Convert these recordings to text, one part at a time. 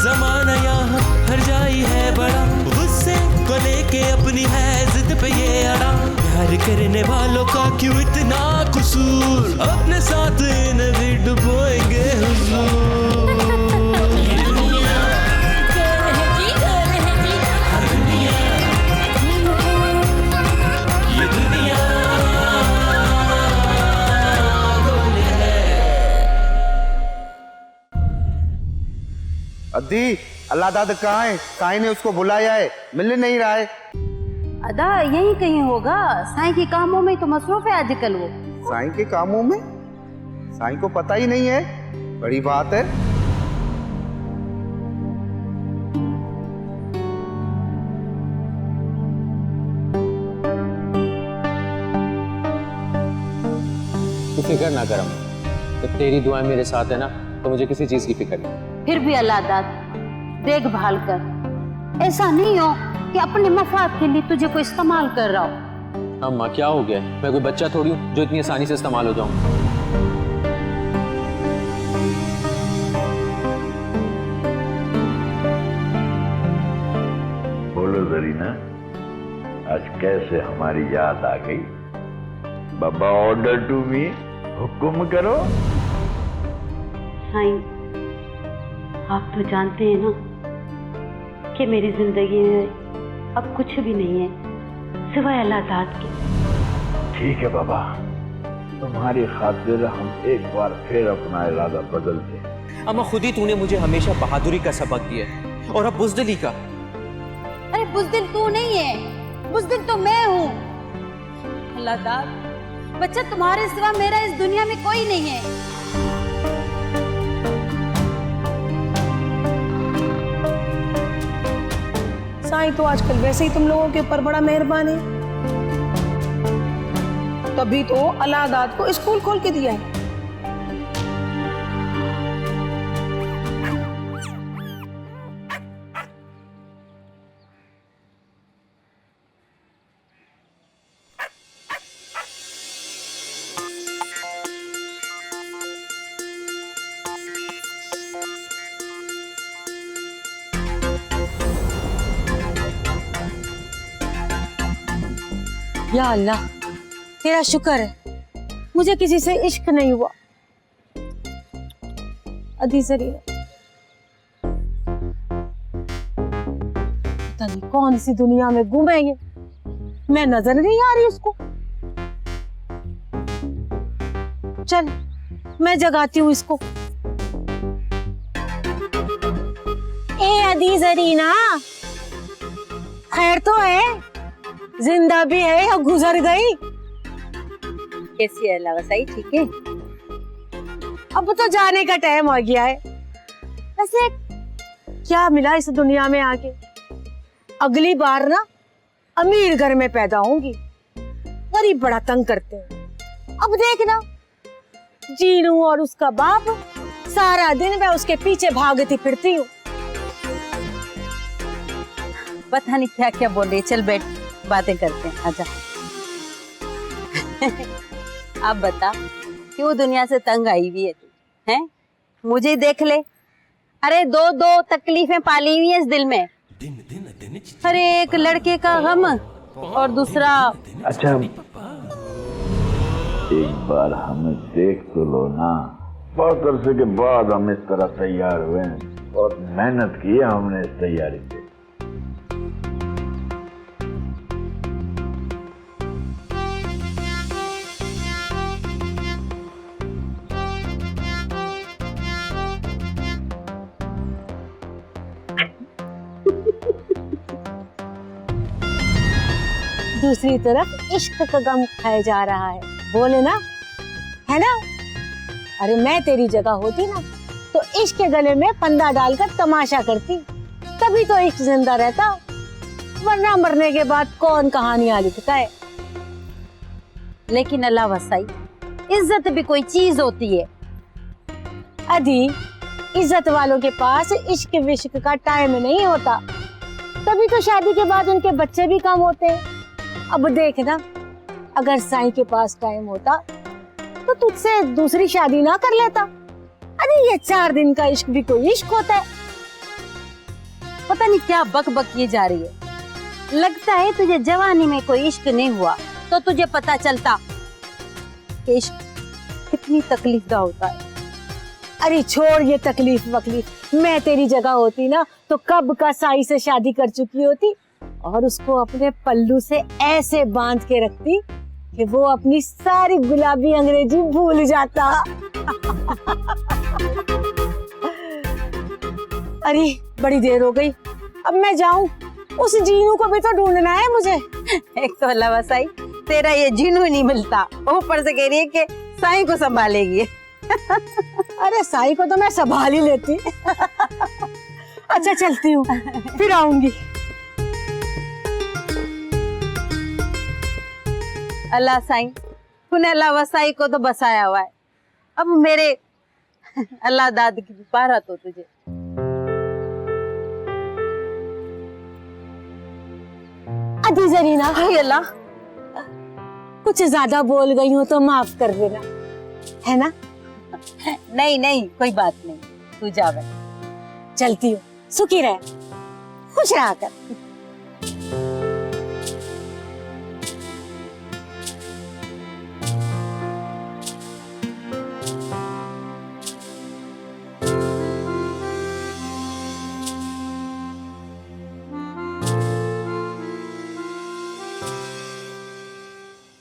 जमाना यहाँ हर जाई है बड़ा, गुस्से को लेके अपनी है जिद पे ये अड़ा। प्यार करने वालों का क्यों इतना कसूर, अपने साथ इन्हें भी डुबोएंगे हुजूर। अद्दी, अल्लाह दाद कहाँ है? साईं ने उसको बुलाया है, मिल नहीं रहा है। अदा यही कहीं होगा, साईं के कामों में तो मसरूफ है आजकल वो। साईं के कामों में? साईं को पता ही नहीं है, बड़ी बात है। तू फिक्र ना कर, जब तेरी दुआएं मेरे साथ है ना तो मुझे किसी चीज की फिक्र नहीं। फिर भी अल्लाह दाद देखभाल कर, ऐसा नहीं हो कि अपने मफाद के लिए तुझे कोई इस्तेमाल कर रहा हो। अम्मा क्या हो गया, मैं कोई बच्चा थोड़ी हूँ जो इतनी आसानी से इस्तेमाल हो जाऊं। बोलो जरीना, आज कैसे हमारी याद आ गई? बाबा ऑर्डर टू मी, हुक्म करो। साईं, आप तो जानते हैं ना कि मेरी जिंदगी में अब कुछ भी नहीं है सिवाय अल्लाह दाद के। ठीक है बाबा, तुम्हारी खातिर हम एक बार फिर अपना इरादा बदलते हैं। अम्मा खुद ही तूने मुझे हमेशा बहादुरी का सबक दिया है और अब बुज़दिली का। अरे बुज़दिल तू नहीं है, बुज़दिल तो मैं हूँ। अल्लाह दाद, बच्चा तुम्हारे सिवा मेरा इस दुनिया में कोई नहीं है। साईं तो आजकल वैसे ही तुम लोगों के ऊपर बड़ा मेहरबान है, तभी तो अल्लाह दाद को स्कूल खोल के दिया है। या अल्लाह, तेरा शुक्र है मुझे किसी से इश्क नहीं हुआ। अदी जरीना, पता नहीं कौन सी दुनिया में गुम है ये, मैं नजर नहीं आ रही उसको। चल मैं जगाती हूँ इसको। ए अदी जरीना, खैर तो है? जिंदा भी है या गुजर गई? कैसी है अल्लाह वसाई, ठीक है? अब तो जाने का टाइम आ गया है। वैसे क्या मिला इस दुनिया में आके? अगली बार ना अमीर घर में पैदा होंगी, गरीब बड़ा तंग करते हैं। अब देखना, जीनू और उसका बाप सारा दिन मैं उसके पीछे भागती फिरती हूँ। पता नहीं क्या क्या बोल रही। चल बैठ, बातें करते हैं, आजा। अब बता, क्यों दुनिया से तंग आई हुई है तू? हैं? मुझे देख ले। अरे दो दो तकलीफें पाली हुई है इस दिल में। अरे एक लड़के का गम और दूसरा। अच्छा, एक बार हमें देख तो लो ना। बहुत अरसे के बाद हम इस तरह तैयार हुए हैं, बहुत मेहनत की है हमने इस तैयारी पे। दूसरी तरफ इश्क का गम खाया जा रहा है, बोले ना, है ना? अरे मैं तेरी जगह होती ना तो इश्क के गले में फंदा डालकर तमाशा करती, तभी तो इश्क जिंदा रहता, वरना मरने के बाद कौन कहानियां लिखता है। लेकिन अल्लाह वसाई, इज्जत भी कोई चीज होती है। अदी, इज्जत वालों के पास इश्क विश्क का टाइम नहीं होता, तभी तो शादी के बाद उनके बच्चे भी कम होते हैं। अब देखना, अगर साईं के पास टाइम होता तो तुझसे दूसरी शादी ना कर लेता। अरे ये 4 दिन का इश्क भी कोई इश्क होता है। पता नहीं क्या बक बक किए जा रही है। लगता है तुझे जवानी में कोई इश्क नहीं हुआ तो तुझे पता चलता कि इश्क कितनी तकलीफदा होता है। अरे छोड़ ये तकलीफ वकलीफ, मैं तेरी जगह होती ना तो कब का साई से शादी कर चुकी होती और उसको अपने पल्लू से ऐसे बांध के रखती कि वो अपनी सारी गुलाबी अंग्रेजी भूल जाता। अरे बड़ी देर हो गई, अब मैं जाऊं, उस जीनू को भी तो ढूंढना है मुझे। एक तो अल्लाह वसाई तेरा ये जीनू नहीं मिलता, ऊपर से कह रही है कि साईं को संभालेगी। अरे साई को तो मैं संभाल ही लेती। अच्छा चलती हूँ, फिर आऊंगी। अल्लाह साईं तूने अल्लाह वसाई को तो बसाया हुआ है, अब मेरे अल्लाह दाद की बारत हो तुझे। अदी जरीना, हाय अल्लाह, कुछ ज्यादा बोल गई हूँ तो माफ कर देना, है ना? नहीं नहीं कोई बात नहीं, तू जा बे। चलती हूँ, सुखी रह, खुश रहा कर।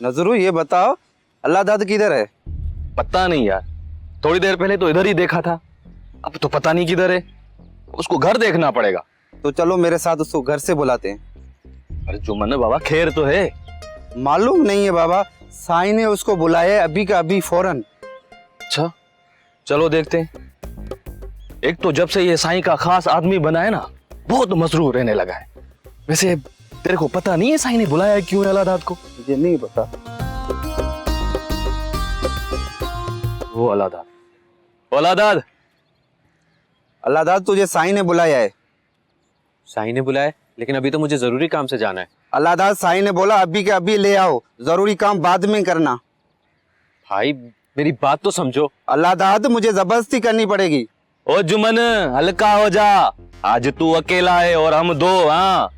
नजरू ये बताओ अल्लाह दाद किधर है? पता नहीं यार, थोड़ी देर पहले तो इधर ही देखा था, अब तो पता नहीं किधर है। उसको घर देखना पड़ेगा। तो चलो मेरे साथ उसको घर से बुलाते हैं। अरे जुम्मन बाबा खैर तो है। मालूम नहीं है बाबा, साईं ने उसको बुलाया है अभी का अभी फौरन। अच्छा चलो देखते हैं। एक तो जब से ये साईं का खास आदमी बना है ना, बहुत मसरूर रहने लगा है। वैसे तेरे को पता नहीं है साईं ने बुलाया क्यों है अल्लाह को? मुझे नहीं पता। वो अल्लाह अल्लाह तुझे साईं ने बुलाया है। साईं ने बुलाया, लेकिन अभी तो मुझे जरूरी काम से जाना है। अल्लाह साईं ने बोला अभी के अभी ले आओ, जरूरी काम बाद में करना। भाई मेरी बात तो समझो। अल्लाह मुझे जबरदस्ती करनी पड़ेगी। ओ जुमन हल्का हो जा, आज तू अकेला है और हम दो। हाँ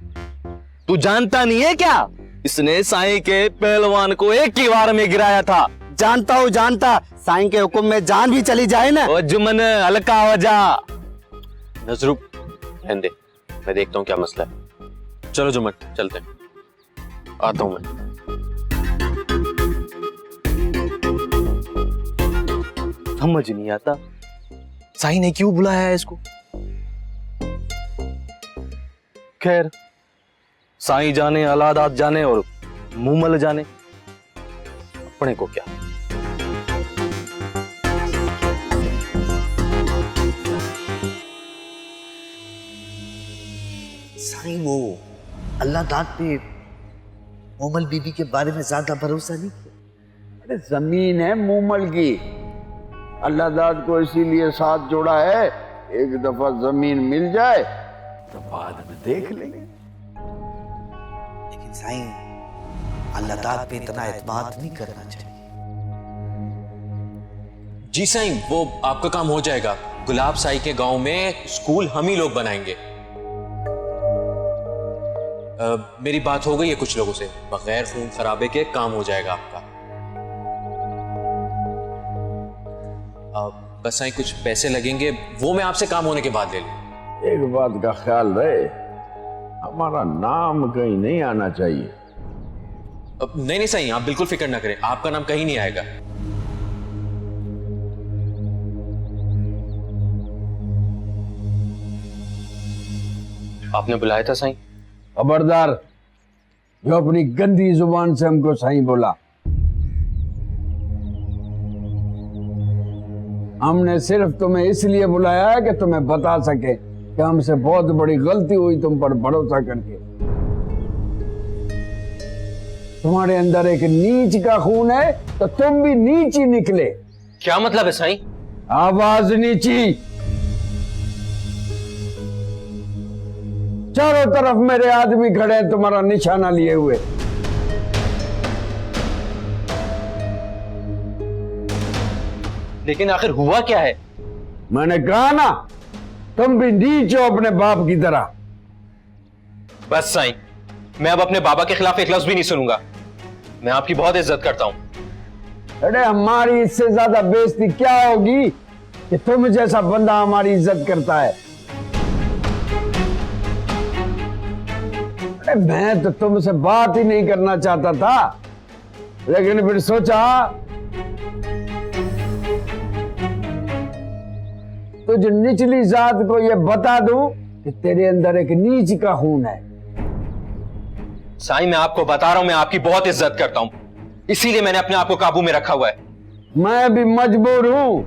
तू जानता नहीं है क्या, इसने साईं के पहलवान को एक ही वार में गिराया था। जानता हूँ जानता, साईं के हुक्म में जान भी चली जाए ना। ओ जुमन हल्का हो जा। नजरू रहने दे, मैं देखता हूँ क्या मसला है। चलो जुमन चलते हैं। आता हूं मैं। समझ नहीं आता साईं ने क्यों बुलाया है इसको। खैर साईं जाने, अलादात जाने और मुमल जाने, अपने को क्या। साईं वो अल्लाह दाद पे मोमल बीबी के बारे में ज्यादा भरोसा नहीं किया। अरे जमीन है मोमल की, अल्लाह दाद को इसीलिए साथ जोड़ा है, एक दफा जमीन मिल जाए तो बाद में देख लेंगे। लेकिन साईं अल्लाह दाद पे इतना एतमाद नहीं करना चाहिए। जी साईं, वो आपका काम हो जाएगा। गुलाब साई के गांव में स्कूल हम ही लोग बनाएंगे। मेरी बात हो गई है कुछ लोगों से, बगैर खून खराबे के काम हो जाएगा आपका। बस साईं कुछ पैसे लगेंगे, वो मैं आपसे काम होने के बाद ले लूं। एक बात का ख्याल रहे, हमारा नाम कहीं नहीं आना चाहिए। नहीं नहीं साईं, आप बिल्कुल फिक्र ना करें, आपका नाम कहीं नहीं आएगा। आपने बुलाया था साईं? खबरदार, जो अपनी गंदी जुबान से हमको साईं बोला। हमने सिर्फ तुम्हें इसलिए बुलाया है कि तुम्हें बता सके कि हमसे बहुत बड़ी गलती हुई तुम पर भरोसा करके। तुम्हारे अंदर एक नीच का खून है तो तुम भी नीच ही निकले। क्या मतलब है साईं? आवाज नीची। चारों तरफ मेरे आदमी खड़े हैं तुम्हारा निशाना लिए हुए। लेकिन आखिर हुआ क्या है? मैंने कहा ना, तुम भी नीच हो अपने बाप की तरह। बस साईं, मैं अब अपने बाबा के खिलाफ एक लफ्ज भी नहीं सुनूंगा। मैं आपकी बहुत इज्जत करता हूं। अरे हमारी इससे ज्यादा बेइज्जती क्या होगी कि तुम जैसा बंदा हमारी इज्जत करता है। अरे मैं तो तुमसे बात ही नहीं करना चाहता था, लेकिन फिर सोचा तुझ निचली जात को ये बता दूं कि तेरे अंदर एक नीच का खून है। साईं, मैं आपको बता रहा हूं, मैं आपकी बहुत इज्जत करता हूं, इसीलिए मैंने अपने आप को काबू में रखा हुआ है। मैं भी मजबूर हूं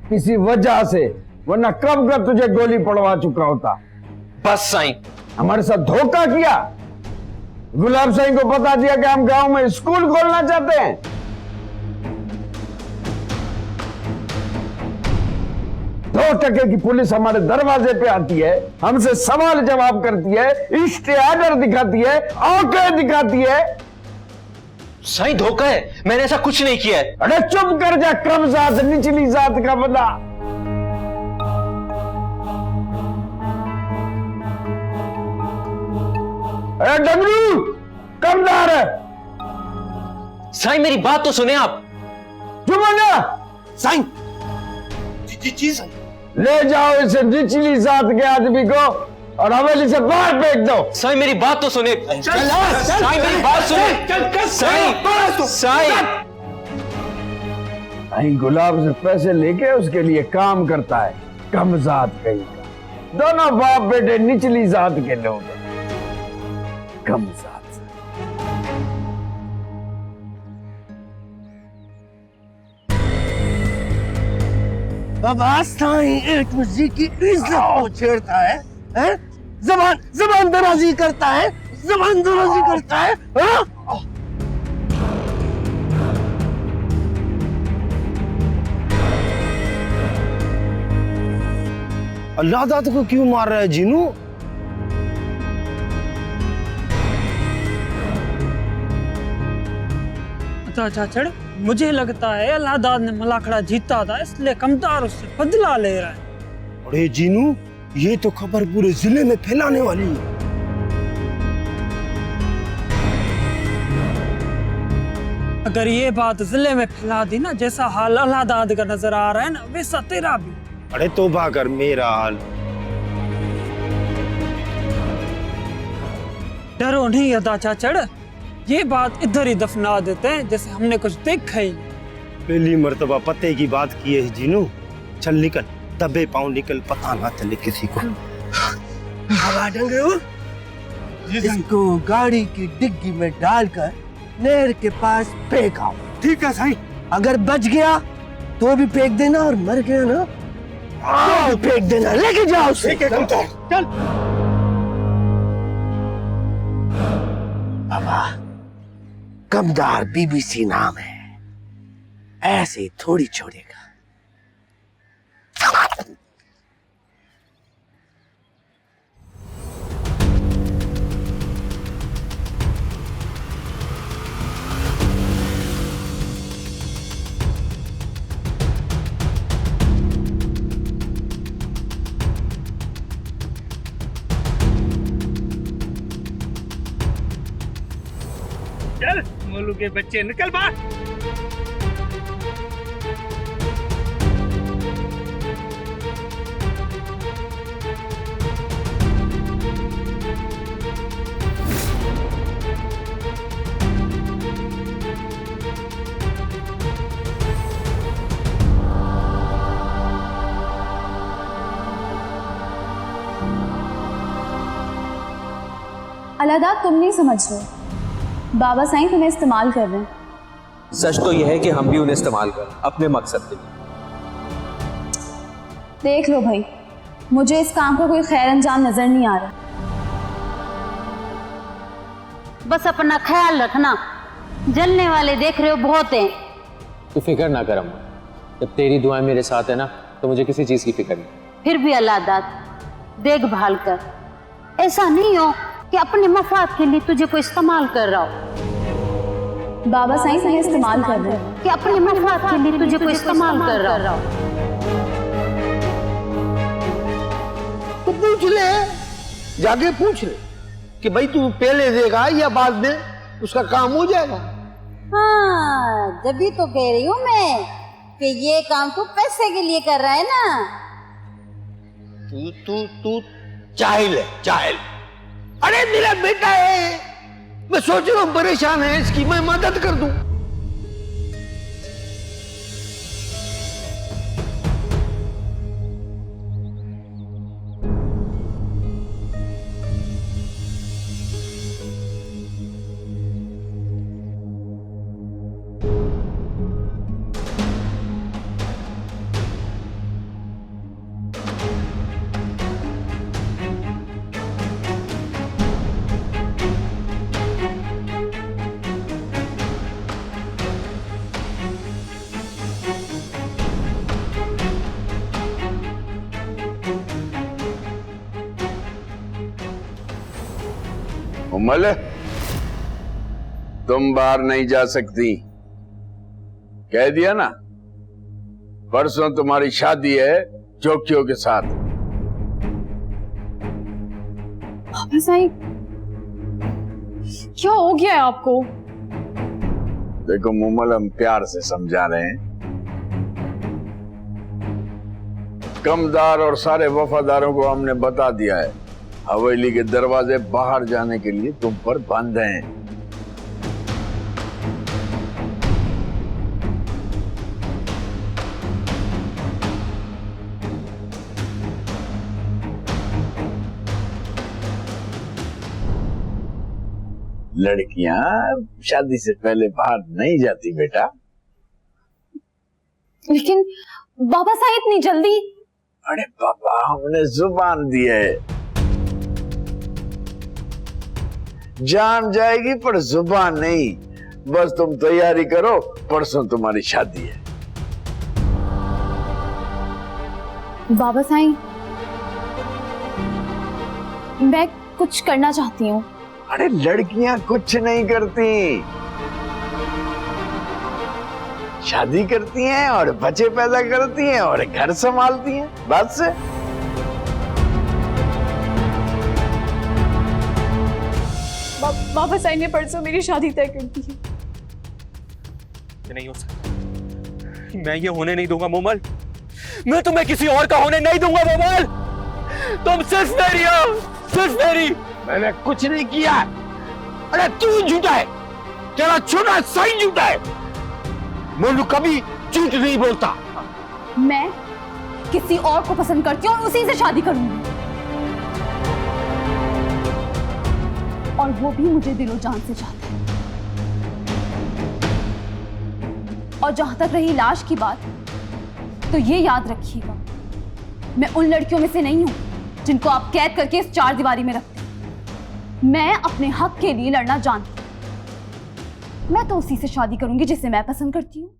किसी वजह से, वरना कब का तुझे गोली पड़वा चुका होता। बस साईं, हमारे साथ धोखा किया, गुलाब साईं को बता दिया कि हम गांव में स्कूल खोलना चाहते हैं। 2% की पुलिस हमारे दरवाजे पे आती है, हमसे सवाल जवाब करती है, इश्तेहार दिखाती है, औकात दिखाती है। साईं धोखा है, मैंने ऐसा कुछ नहीं किया है। अरे चुप कर जा, कम जात निचली जात का बंदा। अरे डमरू कमदार है। साईं मेरी बात तो सुने आप। चुप हो जा। साईं जी साईं। ले जाओ इसे निचली जात के आदमी को और हवेली से बाहर फेंक दो। साईं मेरी बात तो सुने। साईं मेरी बात सुने। साईं साईं गुलाब से पैसे लेके उसके लिए काम करता है, कम जात कहीं का। दोनों बाप बेटे निचली जात के लोग हैं, कम जात। बाबा साईं एक दूसरे की इज्जत को छेड़ता है, हैं? जबान दराजी करता है, जबान दराजी करता है, हाँ? अल्लाह दाद को क्यों मार रहा है जीनू? चाचड़, मुझे लगता है अल्लाहदाद ने मलाखड़ा जीता था, इसलिए कमदार उससे बदला ले रहा है। अरे जीनू, ये तो खबर पूरे जिले में फैलाने वाली है। अगर ये बात जिले में फैला दी ना, जैसा हाल अल्लाहदाद का नजर आ रहा है ना, वैसा तेरा भी। अरे तौबा कर, मेरा हाल। डरो नहीं अदा चाचड़, ये बात इधर ही दफना देते हैं जैसे हमने कुछ देखा ही नहीं। पहली मर्तबा पते की बात की है जीनू। चल निकल, दबे पाँव निकल, पता ना चले किसी को। हवा डंगे हो? इसको गाड़ी की डिग्गी में डालकर नहर के पास फेंक आओ। ठीक है साईं। अगर बच गया तो भी फेंक देना, और मर गया ना तो भी फेंक देना। लेके जाओ उसे। चल। बाबा, कमदार बीबीसी नाम है, ऐसे ही थोड़ी छोड़ेगा। चल मोलू के बच्चे, निकल बाहर। अल्लाहदाद, तुम नहीं समझ रहे, बाबा साईं तुम्हें इस्तेमाल कर रहे हैं। सच तो यह है कि हम भी उन्हें इस्तेमाल कर अपने मकसद के लिए। देख लो भाई, मुझे इस काम का कोई खैर अंजाम नजर नहीं आ रहा। बस अपना ख्याल रखना, जलने वाले देख रहे हो बहुत हैं। तू फिक्र ना कर अम्मा, जब तेरी दुआएं मेरे साथ है ना, तो मुझे किसी चीज की फिक्र नहीं। फिर भी अल्लाहदाद देखभाल कर, ऐसा नहीं हो कि अपने मफाद के लिए तुझे कोई इस्तेमाल कर रहा हो। बाबा साईं तुम्हें इस्तेमाल कर रहे हैं कि अपने मफाद के लिए तुझे कोई इस्तेमाल कर रहा हो। तो पूछ ले, जाके पूछ ले। कि भाई तू पहले देगा या बाद में उसका काम हो जाएगा। हाँ, जब तो कह रही हूँ मैं कि ये काम तू पैसे के लिए कर रहा है ना। तू चाहिल है, चाहिल। अरे मेरा बेटा है, मैं सोच रहा हूँ परेशान है, इसकी मैं मदद कर दूं। उमल, तुम बाहर नहीं जा सकती, कह दिया ना। परसों तुम्हारी शादी है जोकियों के साथ। पापा साईं, क्या हो गया है आपको? देखो मुमल, हम प्यार से समझा रहे हैं। कमदार और सारे वफादारों को हमने बता दिया है, हवेली के दरवाजे बाहर जाने के लिए तुम पर बंद हैं। लड़कियां शादी से पहले बाहर नहीं जाती बेटा। लेकिन बाबा साईं इतनी जल्दी? अरे पापा, हमने जुबान दी है, जान जाएगी पर जुबान नहीं। बस तुम तैयारी करो, परसों तुम्हारी शादी है। बाबा साईं, मैं कुछ करना चाहती हूँ। अरे लड़कियां कुछ नहीं करती, शादी करती हैं और बच्चे पैदा करती हैं और घर संभालती हैं, बस। बाबा साईं ने परसों मेरी शादी तय कर दी है। ये नहीं हो सकता, मैं ये होने नहीं दूंगा मोमल। मैं तुम्हें किसी और का होने नहीं दूंगा मोमल। तुम सिर्फ मेरी हो, सिर्फ मेरी। मैंने कुछ नहीं किया। अरे तू झूठा है, तेरा छोटा साईं झूठा है। मोनू कभी झूठ नहीं बोलता। मैं किसी और को पसंद करती हूँ और उसी से शादी करूंगी, और वो भी मुझे दिलो जान से चाहता है। और जहां तक रही लाश की बात, तो ये याद रखिएगा, मैं उन लड़कियों में से नहीं हूं जिनको आप कैद करके इस चार दीवारी में रखते हैं। मैं अपने हक के लिए लड़ना जानती हूं। मैं तो उसी से शादी करूंगी जिसे मैं पसंद करती हूँ।